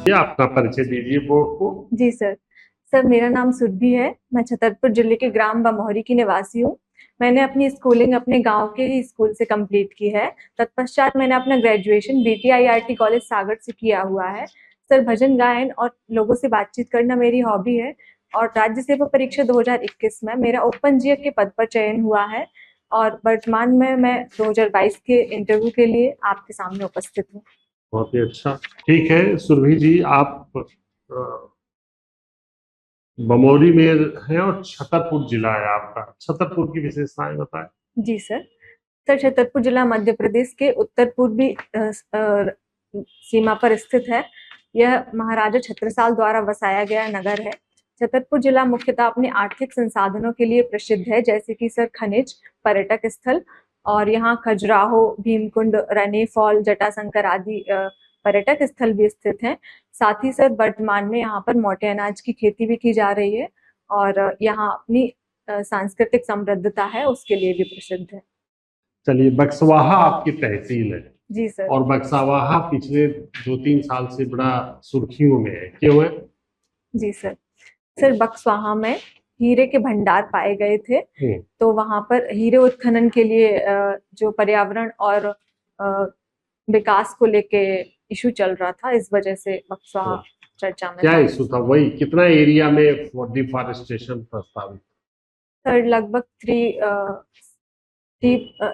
ये अपना परिचय दीजिए बोर्ड को। जी सर। सर मेरा नाम सुरभि है। मैं छतरपुर जिले के ग्राम बमोहरी की निवासी हूँ। मैंने अपनी स्कूलिंग अपने गांव के ही स्कूल से कंप्लीट की है। तत्पश्चात मैंने अपना ग्रेजुएशन बीटीआईआरटी कॉलेज सागर से किया हुआ है। सर भजन गायन और लोगों से बातचीत करना मेरी हॉबी है। और राज्य सेवा परीक्षा 2021 में मेरा ओपन जीए के पद पर चयन हुआ है। और वर्तमान में मैं 2022 के इंटरव्यू के लिए आपके सामने उपस्थित हूँ। बहुत ही अच्छा। ठीक है सुरभि जी, आप बमौरी में हैं और छतरपुर जिला है आपका। छतरपुर की विशेषताएं बताएं। जी सर। सर छतरपुर जिला मध्य प्रदेश के उत्तर पूर्वी सीमा पर स्थित है। यह महाराजा छत्रसाल द्वारा बसाया गया नगर है। छतरपुर जिला मुख्यतः अपने आर्थिक संसाधनों के लिए प्रसिद्ध है, जैसे कि सर खनिज, पर्यटक स्थल, और यहाँ खजुराहो, भीमकुंड, रनी फॉल, जटाशंकर आदि पर्यटक स्थल भी स्थित हैं। साथ ही सर वर्तमान में यहाँ पर मोटे अनाज की खेती भी की जा रही है, और यहाँ अपनी सांस्कृतिक समृद्धता है उसके लिए भी प्रसिद्ध है। चलिए, बक्सवाहा आपकी तहसील है जी सर। और बक्सवाहा पिछले 2-3 साल से बड़ा सुर्खियों में है, क्यों है? जी सर। सर बक्सवाहा में हीरे के भंडार पाए गए थे, तो वहां पर हीरे उत्खनन के लिए जो पर्यावरण और विकास को लेके इशू चल रहा था, इस वजह से बक्सवाहा चर्चा में क्या था। इशू था? वही, कितना एरिया में डिफॉरेस्टेशन प्रस्तावित? सर लगभग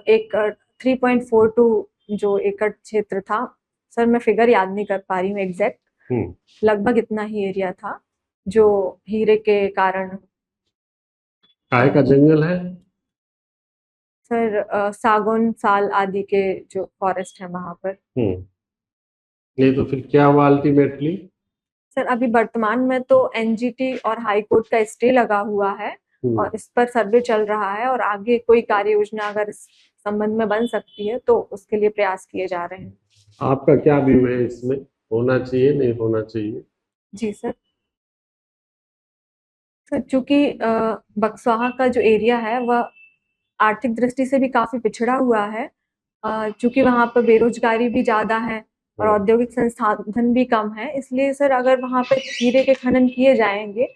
एकड़ 3.42 जो एकड़ क्षेत्र था। सर मैं फिगर याद नहीं कर पा रही हूँ एग्जैक्ट, लगभग इतना ही एरिया था जो हीरे के कारण। काय का जंगल है? सर सागौन साल आदि के जो फॉरेस्ट है वहां पर। नहीं तो फिर क्या हुआ अल्टीमेटली? सर अभी वर्तमान में तो एनजीटी और हाई कोर्ट का स्टे लगा हुआ है, और इस पर सर्वे चल रहा है, और आगे कोई कार्य योजना अगर इस संबंध में बन सकती है तो उसके लिए प्रयास किए जा रहे हैं। आपका क्या व्यू है इसमें? होना चाहिए, नहीं होना चाहिए? जी सर। सर चूंकि बक्सवाहा का जो एरिया है वह आर्थिक दृष्टि से भी काफी पिछड़ा हुआ है, चूंकि वहां पर बेरोजगारी भी ज्यादा है और औद्योगिक संसाधन भी कम है, इसलिए सर अगर वहां पर हीरे के खनन किए जाएंगे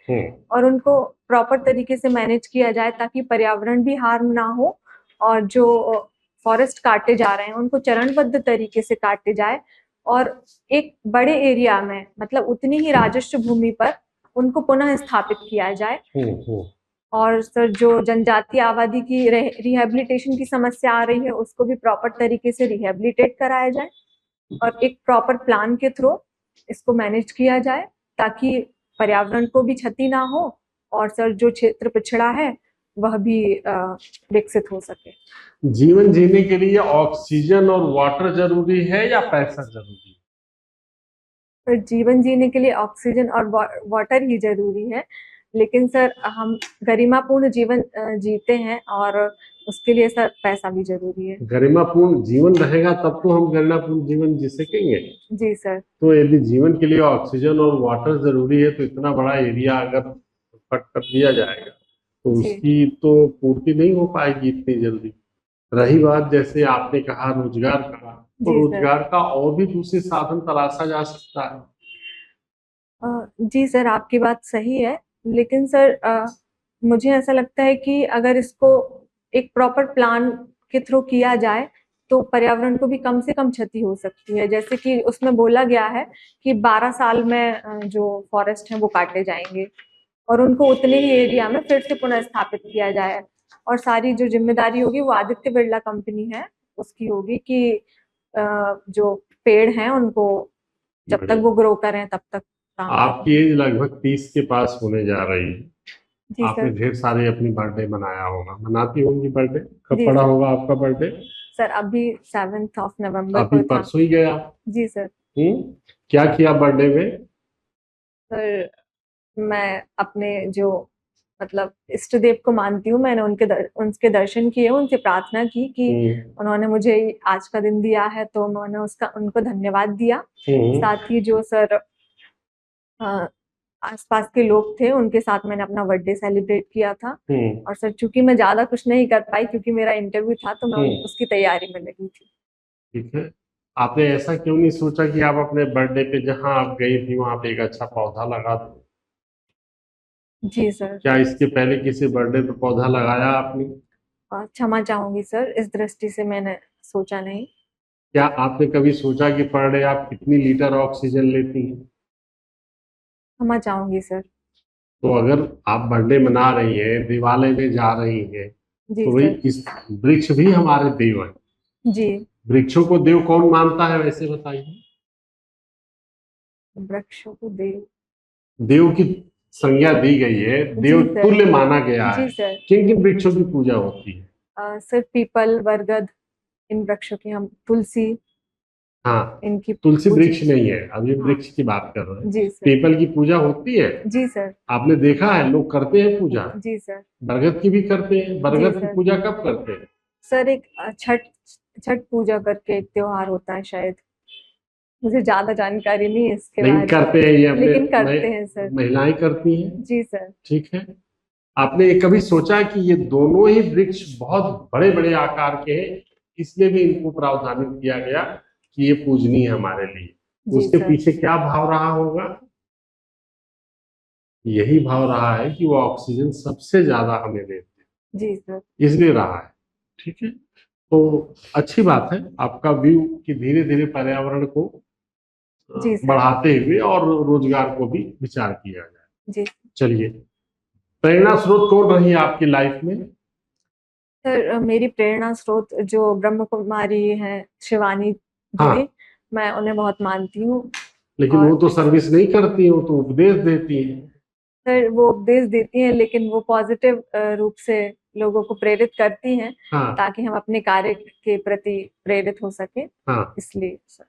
और उनको प्रॉपर तरीके से मैनेज किया जाए ताकि पर्यावरण भी हार्म ना हो, और जो फॉरेस्ट काटे जा रहे हैं उनको चरणबद्ध तरीके से काटे जाए, और एक बड़े एरिया में मतलब उतनी ही राजस्व भूमि पर उनको पुनः स्थापित किया जाए। और सर जो जनजातीय आबादी की रिहेबिलिटेशन की समस्या आ रही है उसको भी प्रॉपर तरीके से रिहेबिलिटेट कराया जाए, और एक प्रॉपर प्लान के थ्रू इसको मैनेज किया जाए ताकि पर्यावरण को भी क्षति ना हो, और सर जो क्षेत्र पिछड़ा है वह भी विकसित हो सके। जीवन जीने के लिए ऑक्सीजन और वाटर जरूरी है या पैसा जरूरी है? सर जीवन जीने के लिए ऑक्सीजन और वाटर ही जरूरी है, लेकिन सर हम गरिमापूर्ण जीवन जीते हैं, और उसके लिए सर पैसा भी जरूरी है। गरिमापूर्ण जीवन रहेगा तब तो हम गरिमापूर्ण जीवन जी सकेंगे। जी सर। तो यदि जीवन के लिए ऑक्सीजन और वाटर जरूरी है तो इतना बड़ा एरिया अगर कट कर दिया जाएगा तो उसकी तो पूर्ति नहीं हो पाएगी इतनी जल्दी। रही बात जैसे आपने कहा रोजगार का, तो रोजगार का और भी दूसरे साधन तलाशा जा सकता है। जी सर आपकी बात सही है, लेकिन सर मुझे ऐसा लगता है कि अगर इसको एक प्रॉपर प्लान के थ्रू किया जाए तो पर्यावरण को भी कम से कम क्षति हो सकती है। जैसे कि उसमें बोला गया है कि 12 साल में जो फॉरेस्ट हैं वो काटे जाएंगे, और उनको उतने ही एरिया में फिर से पुनः स्थापित किया जाए, और सारी जो जिम्मेदारी होगी वो आदित्य बिरला कंपनी है उसकी होगी कि जो पेड़ हैं उनको जब तक वो ग्रो करें तब तक काम करें। आपकी एज लगभग 30 के पास होने जा रही है। आपने ढेर सारे अपनी बर्थडे मनाया होगा, मनाती होंगी बर्थडे। कब पड़ा होगा आपका बर्थडे? सर अभी 7 नवंबर अभी को था। परसों ही गया? जी सर। क्या किया बर्थडे में? सर मैं अपने जो मतलब इष्ट देव को मानती हूँ, मैंने उनके दर्शन किए, उनसे प्रार्थना की कि उन्होंने मुझे आज का दिन दिया है, तो मैंने उनको धन्यवाद दिया। साथ ही जो सर आसपास के लोग थे उनके साथ मैंने अपना बर्थडे सेलिब्रेट किया था। और सर चूंकि मैं ज्यादा कुछ नहीं कर पाई क्योंकि मेरा इंटरव्यू था, तो मैं उसकी तैयारी में लगी थी। ठीक है। आपने ऐसा क्यों नहीं सोचा कि आप अपने बर्थडे पे जहां आप गई थी वहां पे एक अच्छा पौधा लगा दो? जी सर। क्या इसके पहले किसी बर्थडे पे पौधा लगाया आपने? क्षमा चाहूंगी सर, इस दृष्टि से मैंने सोचा नहीं। क्या आपने कभी सोचा कि पर डे आप कितनी लीटर ऑक्सीजन लेती हैं? क्षमा चाहूंगी सर। तो अगर आप बर्थडे मना रही हैं, दिवाली में जा रही हैं, जी तो भाई सर। इस वृक्ष भी हमारे देव हैं। जी। वृक्षों को देव कौन मानता है वैसे बताइए? वृक्षों को देव। देव की संज्ञा दी गई है, देव जी सर। तुल्य माना गया जी है। सर। किन किन वृक्षों की पूजा होती है? सर पीपल, बरगद, इन वृक्षों की, हम तुलसी, हाँ, इनकी तुलसी पूजा। वृक्ष नहीं है, अभी हाँ। वृक्ष की बात कर रहे हैं। जी सर। पीपल की पूजा होती है। जी सर। आपने देखा है लोग करते हैं पूजा। जी सर। बरगद की भी करते हैं। जी बरगद की सर। पूजा कब करते हैं? सर एक छठ छठ पूजा करके एक त्योहार होता है शायद, मुझे ज्यादा जानकारी नहीं है इसके नहीं बारे करते हैं, ये में, अपने लेकिन करते हैं सर। महिलाएं करती हैं। जी सर। ठीक है। आपने ये कभी सोचा कि ये दोनों ही वृक्ष बहुत बड़े बड़े आकार के हैं, इसलिए भी इनको प्रावधानित किया गया कि ये पूजनीय है हमारे लिए? जी उसके सर। पीछे क्या भाव रहा होगा? यही भाव रहा है कि वो ऑक्सीजन सबसे ज्यादा हमें देते जी सर। हैं, इसलिए रहा है। ठीक है। तो अच्छी बात है आपका व्यू कि धीरे धीरे पर्यावरण को जी सर। बढ़ाते हुए और रोजगार को भी विचार किया जाए। जी चलिए, प्रेरणा स्रोत कौन रही है आपकी लाइफ में? सर, मेरी प्रेरणा स्रोत जो ब्रह्म कुमारी है, शिवानी दीदी, हाँ, मैं उन्हें बहुत मानती हूँ। लेकिन और वो तो सर्विस नहीं करती, वो तो उपदेश देती है। सर वो उपदेश देती हैं, लेकिन वो पॉजिटिव रूप से लोगों को प्रेरित करती हैं, हाँ ताकि हम अपने कार्य के प्रति प्रेरित हो सके, हाँ। इसलिए सर।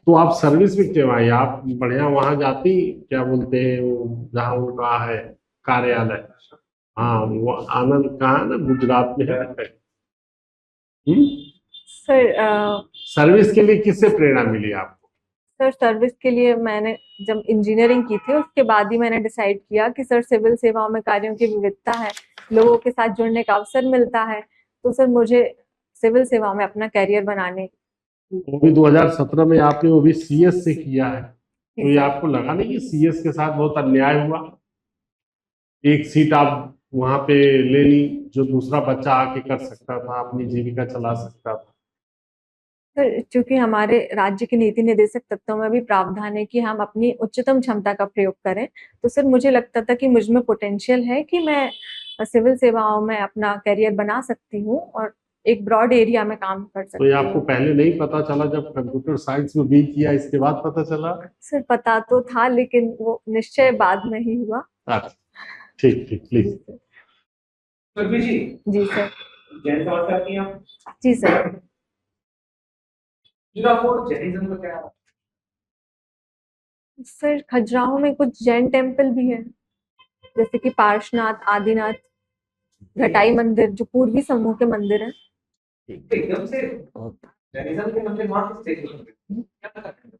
तो आप सर्विस में क्यों आई? आप बढ़िया वहां जाती, क्या बोलते हैं वो जहाँ उनका है कार्यालय। हाँ, वो आनंद कहाँ है ना, गुजरात में है। हम्म? सर सर्विस के लिए किससे प्रेरणा मिली आपको? सर सर्विस के लिए मैंने जब इंजीनियरिंग की थी, उसके बाद ही मैंने डिसाइड किया कि सर सिविल सेवाओं में कार्यों की विविधता है, लोगों के साथ जुड़ने का अवसर मिलता है, तो सर मुझे सिविल सेवाओं में अपना करियर बनाने की। वो भी 2017 में आपने वो भी सीएस से किया है, जी तो ये सर। आपको लगा नहीं कि सीएस के साथ बहुत अन्याय हुआ? एक सीट आप वहां पे ले ली जो दूसरा बच्चा आके कर सकता था, अपनी जीविका चला सकता था। सर चूंकि हमारे राज्य के नीति निर्देशक तत्वों में भी प्रावधान है कि हम अपनी उच्चतम क्षमता का प्रयोग करें, तो सर मुझे लगता था कि मुझ में पोटेंशियल है कि मैं सिविल सेवाओं में अपना करियर बना सकती हूँ और एक ब्रॉड एरिया में काम कर तो ये सकती आपको हूँ। पहले नहीं पता चला जब कंप्यूटर साइंस में बी किया, इसके बाद पता चला? सर पता तो था, लेकिन वो निश्चय बाद में ही हुआ। अच्छा, ठीक ठीक, जी प्लीज। सर। सुरभि जी, जी सर। जैन समाज से आती हैं आप? जी सर। जी, आपको जैनिज्म का क्या? सर खजुराहो में कुछ जैन टेम्पल भी है, जैसे कि पार्श्वनाथ, आदिनाथ, घटाई मंदिर, जो पूर्वी समूह के मंदिर हैं। एकदम से जैनिज्म के मंदिर वहां किस स्टेज में क्या करते हैं?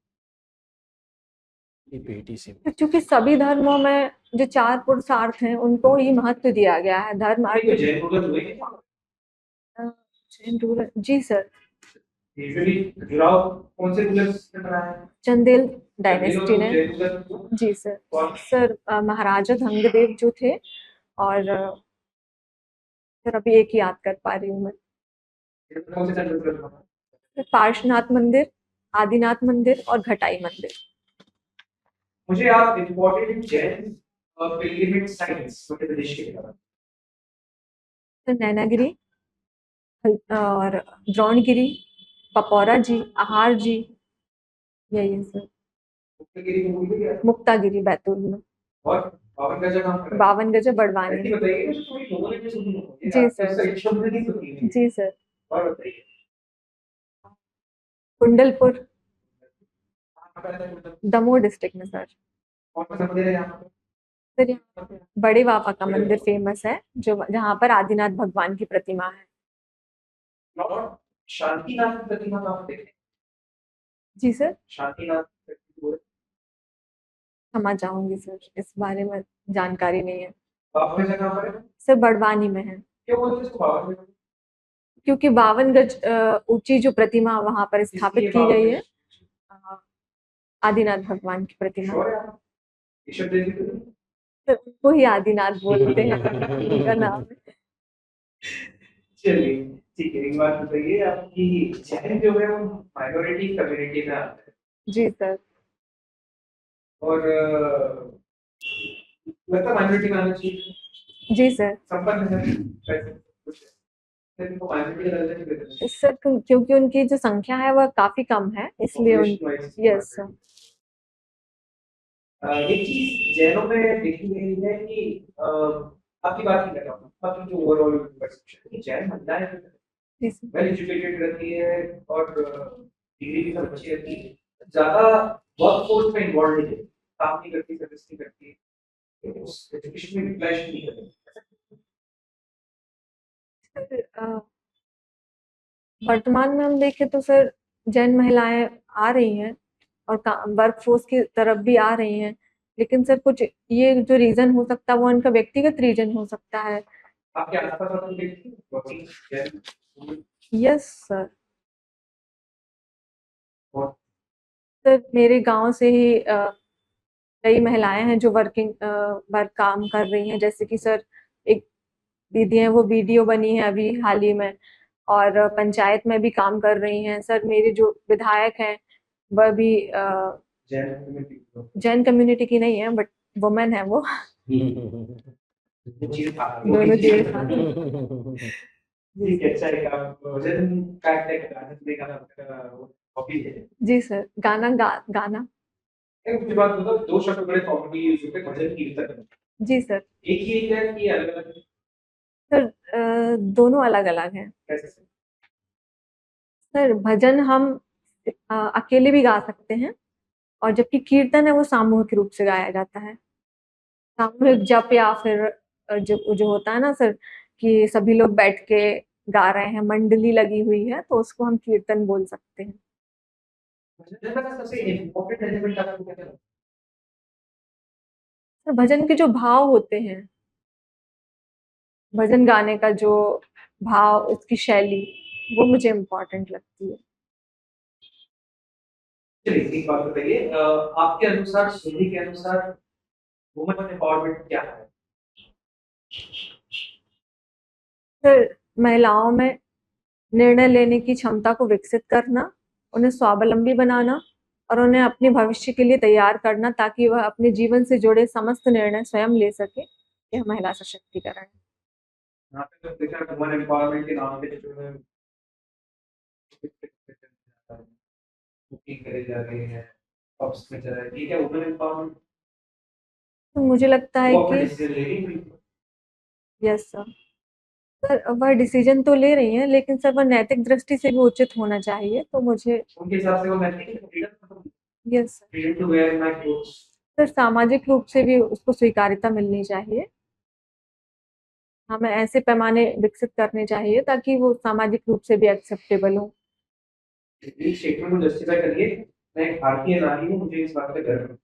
बेटी से तो चूंकि सभी धर्मों में जो चार पुरुषार्थ हैं उनको ही महत्व दिया गया है, धर्म कोई अर्थ। जैन रूलर हुए क्या? जैन रूलर, जी सर। यूजुअली जुड़ाव कौन से रूलर्स से रहा है? चंदेल जैन डायनेस्टी ने। जैन रूलर जी सर। और सर महाराजा धंगदेव जो थे, और सर अभी एक ही याद कर पा रही हूँ मैं। कौन से जैन रूलर? पार्श्वनाथ मंदिर, आदिनाथ मंदिर और घटाई मंदिर। मुझे आप important Jain pilgrimage sites Madhya Pradesh के बता। सर नैनागिरी और द्रोणगिरी, पपौरा जी, आहार जी, यही है सर। मुक्तगिरी को भूल गया मुक्तागिरी बैतूल में। और पावन का जगह कहाँ पर है? 52 गज बड़वानी। ऐसी बताइए कि जो थोड़ी लोगों ने भी सुनी हो। जी सर। साइट शब्द नहीं सुनी है। जी सर। और बताइए कुंडलपुर, कहाँ पर है? दमोह डिस्ट्रिक्ट में सर। कौन सा मंदिर है यहाँ सर यहाँ पे? बड़े बाबा का मंदिर फेमस है, जो जहाँ पर आदिनाथ भगवान की प्रतिमा है। लॉर्ड शांतिनाथ की प्रतिमा कहाँ पर देखते हैं? जी सर। शांतिनाथ क्षमा चाहूंगी सर, इस बारे में जानकारी नहीं है। बाबा का जगह पर है। सर बड़वानी में है। क्यों बोलते हैं इसको बाबा का जगह? क्योंकि 52 गज ऊंची जो प्रतिमा वहां पर स्थापित की गई है, आदिनाथ भगवान की प्रतिमा। श्योर है आप? ईश्वर देवी तो नहीं? तो उनको ही आदिनाथ बोलते हैं, उनका नाम है। चलिए ठीक है, एक बात बताइए, आपकी जैन जो है वो माइनॉरिटी कम्युनिटी में आता है जी सर। और लगता माइनॉरिटी में आना चाहिए, जी सर। संपन्न है, पैसे कुछ है, लेकिन वो माइनॉरिटी का दर्जा नहीं देते। सर क्योंकि उनकी जो संख्या है वह काफी कम है, इसलिए उन Population wise यस सर। एक चीज जैनों में देखी गई है कि आपकी बात नहीं कर रहा हूँ, आपकी जो ओवरऑल परसेप्शन है कि जैन महिलाएं जी सर। वेल एजुकेटेड रहती है और डिग्री भी सब अच्छी रहती है, ज्यादा वर्क फोर्स में इन्वॉल्व नहीं है, काम नहीं करती, सर्विस नहीं करती, उस एजुकेशन में रिप्लाई नहीं करती। सर, वर्तमान में हम देखें तो सर जैन महिलाएं आ रही हैं और वर्क फोर्स की तरफ भी आ रही हैं, लेकिन सर कुछ ये जो रीजन हो सकता है वो उनका व्यक्तिगत रीजन हो सकता है। आपके आसपास आप देखते हैं वर्किंग जैन? Yes sir. और सर मेरे गांव से ही कई महिलाएं हैं जो वर्क काम कर रही हैं, जैसे कि सर एक दीदी हैं वो बीडीओ बनी है अभी हाल ही में, और पंचायत में भी काम कर रही हैं। सर मेरे जो विधायक हैं वह भी जैन कम्युनिटी की नहीं है, बट वुमेन है वो। दोनों चीज ठीक है, अच्छा है, आप भजन का हॉबी है। जी सर। गाना। मुझे बात बताओ, दो शब्द बड़े कॉमनली यूज होते हैं, भजन कीर्तन। जी सर। एक ही है कि अलग अलग? सर दोनों अलग अलग हैं। कैसे? सर भजन हम अकेले भी गा सकते हैं, और जबकि कीर्तन है वो सामूहिक रूप से गाया जाता है। सामूहिक जप या फिर जो जो होता है ना सर कि सभी लोग बैठ के गा रहे हैं, मंडली लगी हुई है, तो उसको हम कीर्तन बोल सकते हैं। भजन का सबसे इम्पोर्टेंट एलिमेंट आपको क्या लगता है? सर भजन के जो भाव होते हैं, भजन गाने का जो भाव, उसकी शैली, वो मुझे इम्पोर्टेंट लगती है। चलिए एक बात बताइए, आपके अनुसार, स्टडी के अनुसार वुमेन एम्पावरमेंट क्या है? सर महिलाओं में निर्णय लेने की क्षमता को विकसित करना, उन्हें स्वावलंबी बनाना और उन्हें अपने भविष्य के लिए तैयार करना, ताकि वह अपने जीवन से जुड़े समस्त निर्णय स्वयं ले सके। यह महिला सशक्तिकरण है। यहाँ पे तो देखा वुमेन एम्पावरमेंट के नाम पे जो है कुकिंग करे जा रहे हैं, ऑफिस में जा रहे हैं, ठीक है, वुमेन एम्पावरमेंट तो मुझे लगता है वो अपना कि डिसीजन ले रही है। Yes sir. सर वह डिसीजन तो ले रही हैं, लेकिन सर वह नैतिक दृष्टि से भी उचित होना चाहिए, तो मुझे उनके हिसाब से वो नैतिक है, freedom yes sir. Freedom to wear my clothes. Sir सामाजिक रूप से भी उसको स्वीकार्यता मिलनी चाहिए। हमें ऐसे पैमाने विकसित करने चाहिए ताकि वो सामाजिक रूप से भी एक्सेप्टेबल हो। इस स्टेटमेंट को जस्टिफाई करिए, मैं एक भारतीय नारी हूँ, मुझे इस बात पे गर्व है।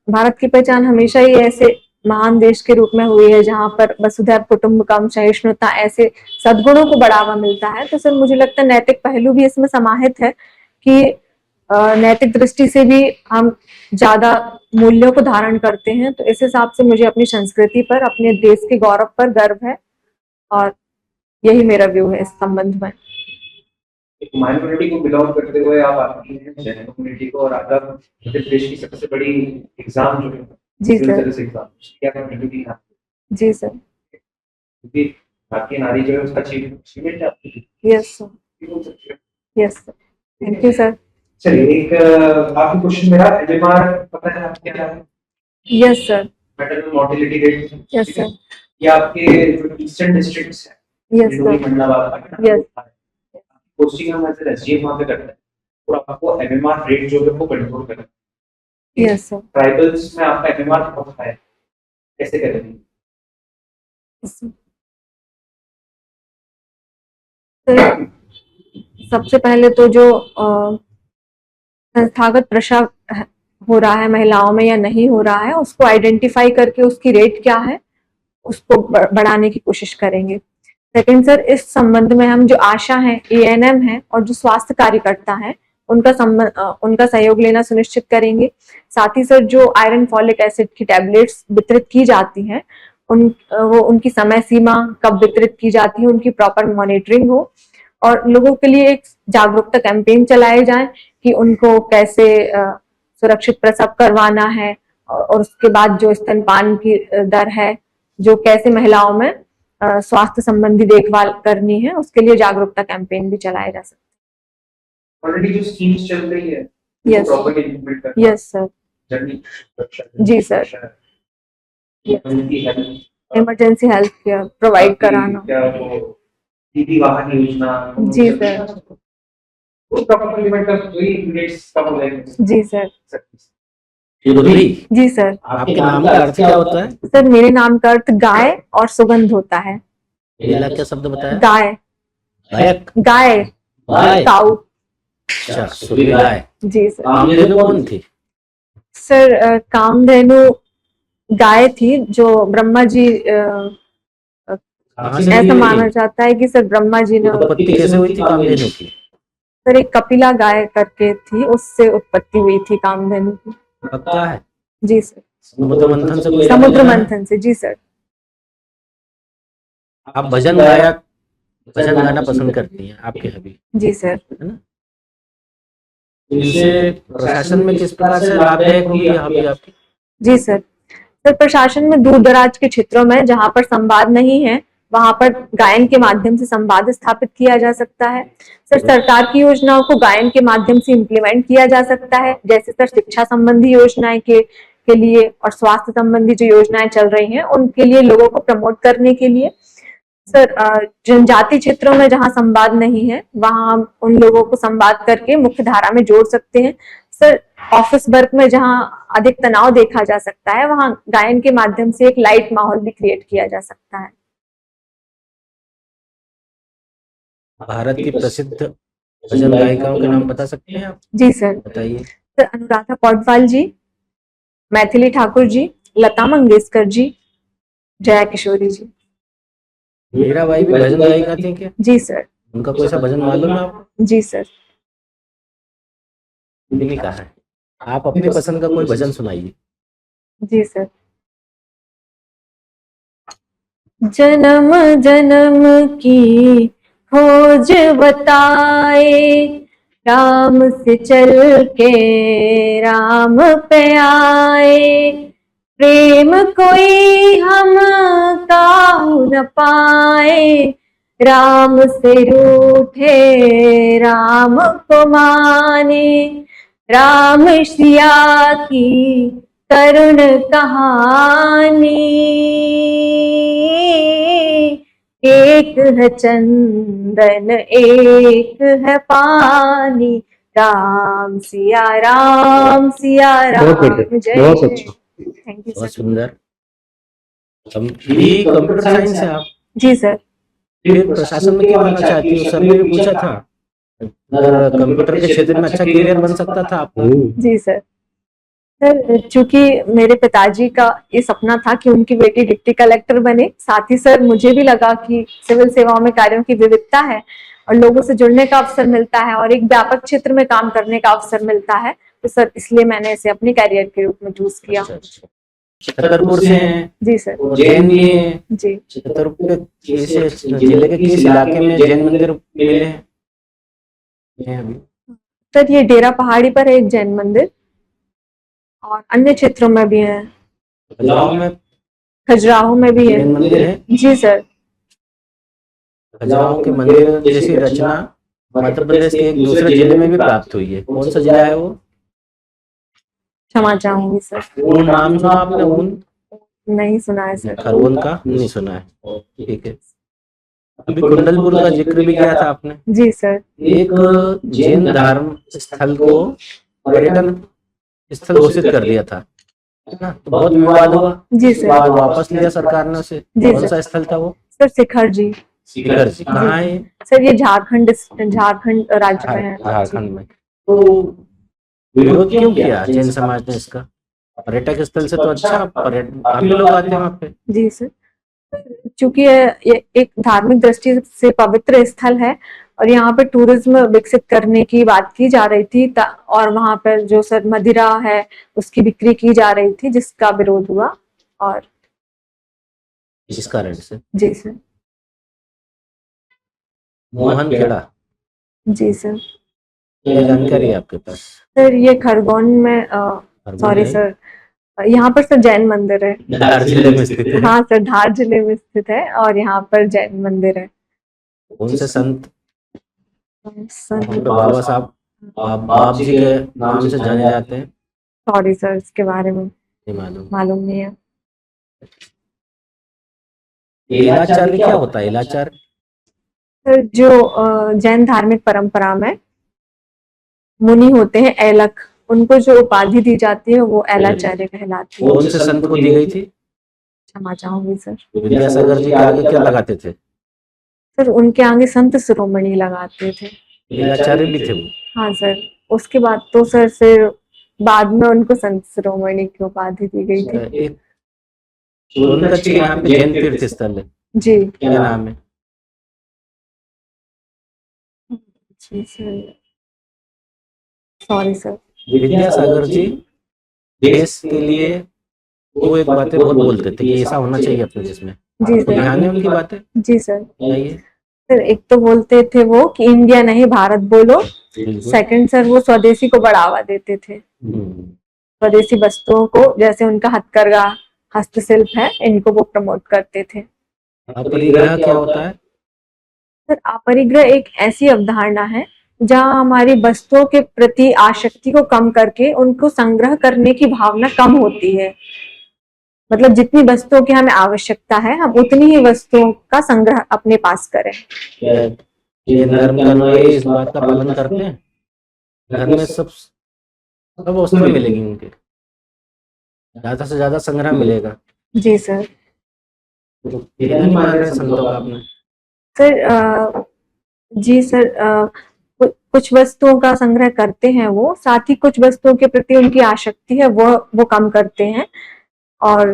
भारत की पहचान हमेशा ही ऐसे महान देश के रूप में हुई है जहाँ पर वसुधैव कुटुंबकम, सहिष्णुता, ऐसे सद्गुणों को बढ़ावा मिलता है। तो सर मुझे लगता है नैतिक पहलू भी इसमें समाहित है कि नैतिक दृष्टि से भी हम ज्यादा मूल्यों को धारण करते हैं। तो इस हिसाब से मुझे अपनी संस्कृति पर, अपने देश के गौरव पर गर्व है, और यही मेरा व्यू है इस संबंध में। एक माइनॉरिटी को बिलोंग करते हुए आप आती हैं जैन कम्युनिटी को, और आधा मध्य प्रदेश की सबसे बड़ी एग्जाम जो है जी सर। एग्जाम, क्या कम्युनिटी है? जी सर। क्योंकि भारतीय नारी जो है उसका अचीवमेंट है आपकी। Yes sir. Yes sir. Thank you sir. चलिए एक आखिरी क्वेश्चन मेरा, एमएमआर पता है आपको क्या है? Yes sir. Maternal mortality rate. Yes sir. ये आपके जो ईस्टर्न डिस्ट्रिक्ट्स हैं, yes Indori, sir. Mandalabad, yes. Posting हम ऐसे एसडीएम वहां पे करते हैं, और आपको एमएमआर रेट जो है वो कंट्रोल करना है। Yes sir. ट्राइबल्स में आपका एमएमआर बहुत हाई है, कैसे करेंगे? सर सबसे पहले तो जो संस्थागत प्रसव हो रहा है महिलाओं में या नहीं हो रहा है, उसको आइडेंटिफाई करके उसकी रेट क्या है उसको बढ़ाने की कोशिश करेंगे। सेकंड सर, इस संबंध में हम जो आशा हैं, एएनएम हैं और जो स्वास्थ्य कार्यकर्ता हैं उनका सहयोग लेना सुनिश्चित करेंगे। साथ ही सर जो आयरन फॉलिक एसिड की टैबलेट्स वितरित की जाती हैं उनकी समय सीमा कब वितरित की जाती है, उनकी प्रॉपर मॉनिटरिंग हो और लोगों के लिए एक जागरूकता कैंपेन चलाए जाए कि उनको कैसे सुरक्षित प्रसव करवाना है और उसके बाद जो स्तनपान की दर है, जो कैसे महिलाओं में स्वास्थ्य संबंधी देखभाल करनी है, उसके लिए जागरूकता कैंपेन भी चलाया जा सकता है। ऑलरेडी जो स्कीम्स चल रही है यस प्रॉपर्ली इम्प्लीमेंट करना। यस सर, जी sir, emergency health care provide कराना, क्या वो दीदी वाहन योजना, जी सर, वो प्रॉपर्ली इम्प्लीमेंट कर वही यूनिट्स कम हो जाएंगे। जी सर, जी सर। आपके नाम का अर्थ क्या होता है? सर मेरे नाम का अर्थ गाय और सुगंध होता है। पहला क्या शब्द बताया? गाय, गायक, गाय, गाय, काऊ। अच्छा सुबह गाय। जी सर। कामधेनु कौन थी? सर कामधेनु गाय थी जो ब्रह्मा जी ऐसा माना जाता है कि सर ब्रह्मा जी ने उत्पत्ति कैसे हुई थी कामधेनु की? सर एक कपिला गाय करके थी, उससे उत्पत्ति हुई थी कामधेनु की। पता है? जी सर। समुद्र मंथन से कोई समुद्र मंथन से, जी सर। आप भजन गायक, भजन गाना पसंद करती हैं आपके हबी? जी सर। है ना? इससे प्रशासन में किस प्रकार से लाभदायक होगी हबी आपकी? जी सर। सर प्रशासन में दूर दराज के क्षेत्रों में जहाँ पर संवाद नहीं है वहां पर गायन के माध्यम से संवाद स्थापित किया जा सकता है। सर सरकार की योजनाओं को गायन के माध्यम से इम्प्लीमेंट किया जा सकता है, जैसे सर शिक्षा संबंधी योजनाएं के लिए और स्वास्थ्य संबंधी जो योजनाएं चल रही हैं उनके लिए लोगों को प्रमोट करने के लिए। सर जनजाति क्षेत्रों में जहाँ संवाद नहीं है वहां हम उन लोगों को संवाद करके मुख्य धारा में जोड़ सकते हैं। सर ऑफिस वर्क में जहाँ अधिक तनाव देखा जा सकता है वहां गायन के माध्यम से एक लाइट माहौल भी क्रिएट किया जा सकता है। भारत की प्रसिद्ध भजन गायिकाओं के नाम बता सकते हैं आप? जी सर। बताइए। सर अनुराधा पौडवाल जी, मैथिली ठाकुर जी, लता मंगेशकर जी, जया किशोरी जी। मीराबाई भी भजन गायिका थी क्या? जी सर। उनका कोई सा भजन मालूम है आपको? जी सर। नहीं कहा है। आप अपनी पसंद का कोई भजन सुनाइए। जी सर। जन्म जन्म की खोज बताए, राम से चल के राम पे आए, प्रेम कोई हम काहू न पाए, राम से रूठे राम को माने, राम सिया की करुण कहानी, एक है चंदन एक है पानी, राम सिया राम सिया राम। बहुत अच्छा। थैंक यू बहुत सर। सुंदर। ये कंप्यूटर साइंस है आप? जी सर। फिर प्रशासन में क्या बनना चाहती हो? सर ने भी पूछा था अगर कंप्यूटर के क्षेत्र में अच्छा करियर बन सकता था आपका? जी सर। सर चूंकि मेरे पिताजी का ये सपना था कि उनकी बेटी डिप्टी कलेक्टर बने, साथ ही सर मुझे भी लगा कि सिविल सेवाओं में कार्यों की विविधता है और लोगों से जुड़ने का अवसर मिलता है और एक व्यापक क्षेत्र में काम करने का अवसर मिलता है, तो सर इसलिए मैंने इसे अपने कैरियर के रूप में चूज किया। छतरपुर से हैं? जी सर। जैन भी हैं? जी। छतरपुर के जिले के किस इलाके में जैन मंदिर मिले हैं अभी? सर ये डेरा पहाड़ी पर है एक जैन मंदिर और अन्य क्षेत्रों में भी है। खजुराहो में भी है जैन मंदिर है? जी सर। खजुराहो के मंदिर जैसी रचना मध्य प्रदेश के एक दूसरे जिले में भी प्राप्त हुई है। कौन सा जिला है वो? क्षमा चाहूंगी सर। ऊन नाम सुना आपने? ऊन नहीं सुना है सर। खरगोन का नहीं सुना है। ठीक है। अभी कुंडलपुर का जिक्र भी किया था आपने। जी सर। एक जैन धर्म स्थल को पर्यटन स्थल घोषित कर दिया था, है ना? तो बहुत विवाद हुआ। जी सर। वापस लिया सरकार ने उसे। कौन सा स्थल था वो? सर शिखर जी। शिखर जी कहाँ है? सर ये झारखंड राज्य में है। झारखंड में। तो विरोध क्यों किया जैन समाज ने इसका? पर्यटक स्थल से तो अच्छा पर्यटन काफी लोग आते हैं वहाँ पे। जी सर। चूंकि ये एक धार्मिक दृष्टि से पवित्र स्थल है और यहाँ पर टूरिज्म विकसित करने की बात की जा रही थी और वहां पर जो सर मदिरा है उसकी बिक्री की जा रही थी, जिसका विरोध हुआ। और इस कारण से जी सर। मोहन खेड़ा, जी सर। ये जानकारी है आपके पास? सर ये खरगोन में सॉरी सर, यहाँ पर सर जैन मंदिर है। धार जिले में स्थित है। हाँ सर, धार जिले में स्थित है और यहाँ पर जैन मंदिर है। कौन से संत? सर बाबा साहब बाप जी के नाम से जाने जाते हैं। सॉरी सर, इसके बारे में नहीं मालूम नहीं है। इलाचार्य क्या होता है? इलाचार्य सर जो जैन धार्मिक परंपरा में मुनि होते हैं ऐलक, उनको जो उपाधि दी जाती है वो ऐलाचार्य कहलाती है। कौन से संत को दी गई थी? क्षमा चाहूंगी सर। विद्यासागर जी के आगे क्या लगाते थे? सर उनके आगे संत शिरोमणि लगाते थे। इलाचार्य भी थे वो? हाँ सर, उसके बाद तो सर फिर बाद में उनको संत शिरोमणि की उपाधि दी गई थी। एक सोनकच्छ के यहाँ पे जैन तीर्थ स्थल है, जी क्या नाम है? जी sir, sorry sir. Vidyasagar ji देश के लिए वो एक बातें बहुत बोलते थे कि ऐसा होना चाहिए अपने देश में। जी तो ध्यान है उनकी बातें? जी सर। बताइए। सर एक तो बोलते थे वो कि इंडिया नहीं भारत बोलो। सेकंड सर वो स्वदेशी को बढ़ावा देते थे, स्वदेशी वस्तुओं को, जैसे उनका हथकरघा हस्तशिल्प है, इनको वो प्रमोट करते थे। अपरिग्रह क्या होता है? सर अपरिग्रह एक ऐसी अवधारणा है जहां हमारी वस्तुओं के प्रति आसक्ति को कम करके उनको संग्रह करने की भावना कम होती है। मतलब जितनी वस्तुओं की हमें आवश्यकता है हम उतनी ही वस्तुओं का संग्रह अपने पास करें। ये धर्म के अनुयायी इस बात का पालन करते हैं? घर में सब वस्तुएं मिलेगी उनके, ज्यादा से ज्यादा संग्रह मिलेगा। जी सर। तो कितना नहीं मान रहे संतों का आपने? सर जी सर, कुछ वस्तुओं का संग्रह करते हैं वो, साथ ही कुछ वस्तुओं के प्रति उनकी आसक्ति है वो कम करते हैं। और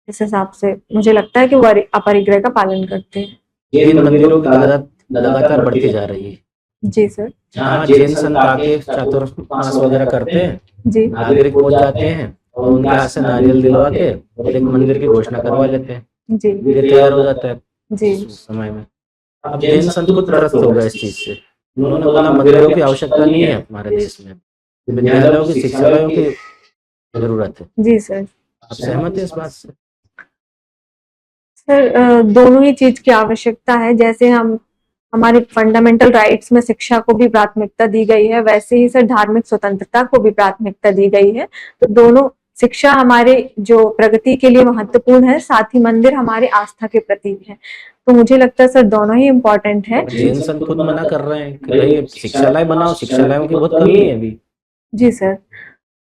इस हिसाब से मुझे लगता है कि वो अपरिग्रह का पालन करते हैं। जैन मंदिरों की तादाद लगातार बढ़ती जा रही है। जी सर। जहाँ जैन संत आके चातुर्मास वगैरह करते हैं, जी नागरिक पहुंच जाते हैं और उनके हाथ से नारियल दिलवा के और एक मंदिर की घोषणा करवा लेते हैं। जी ये तैयार हो जाता है जी उस समय में। अब जैन संत खुद त्रस्त हो गए इस चीज से। उन्होंने बोला मंदिरों की आवश्यकता नहीं है हमारे देश में, विद्यालयों की शिक्षालयों की जरूरत है। जी सर। आप सहमत हैं इस बात से? सर दोनों ही चीज की आवश्यकता है। जैसे हमारे फंडामेंटल राइट्स में शिक्षा को भी प्राथमिकता दी गई है, वैसे ही सर धार्मिक स्वतंत्रता को भी प्राथमिकता दी गई है। तो दोनों, शिक्षा हमारे जो प्रगति के लिए महत्वपूर्ण है, साथ ही मंदिर हमारे आस्था के प्रतीक है। तो मुझे लगता है सर दोनों ही इम्पोर्टेंट है। जैन संत खुद मना कर रहे हैं कि भाई शिक्षालय बनाओ, शिक्षालयों की बहुत कमी है अभी। जी सर।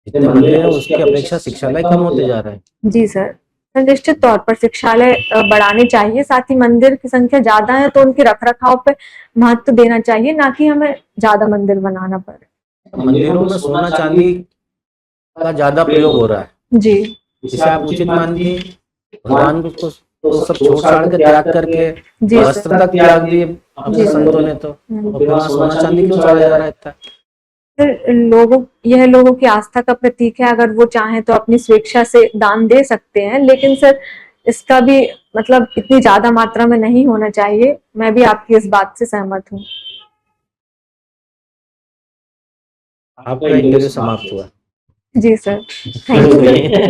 जितने मंदिर हैं उसकी अपेक्षा शिक्षालय कम होते जा रहे हैं। जी सर, निश्चित तौर पर शिक्षालय बढ़ाने चाहिए, साथ ही मंदिर की संख्या ज्यादा है तो उनके रखरखाव पे महत्व देना चाहिए, ना कि हमें ज्यादा मंदिर बनाना पड़े। मंदिरों में सोना चांदी का ज्यादा प्रयोग हो रहा है। जी। जिसे आप उचित मानती हैं? भगवान को तो सब छोड़ छाड़ के त्याग करके जी वस्त्र तक त्याग दिए अपने संतों ने, तो फिर वहाँ सोना चांदी क्यों चढ़ाया जा रहा है इतना? यह लोगों की आस्था का प्रतीक है। अगर वो चाहें तो अपनी स्वेच्छा से दान दे सकते हैं, लेकिन सर इसका भी मतलब इतनी ज्यादा मात्रा में नहीं होना चाहिए। मैं भी आपकी इस बात से सहमत हूँ। आपका इंटरव्यू समाप्त हुआ। जी सर, थैंक यू।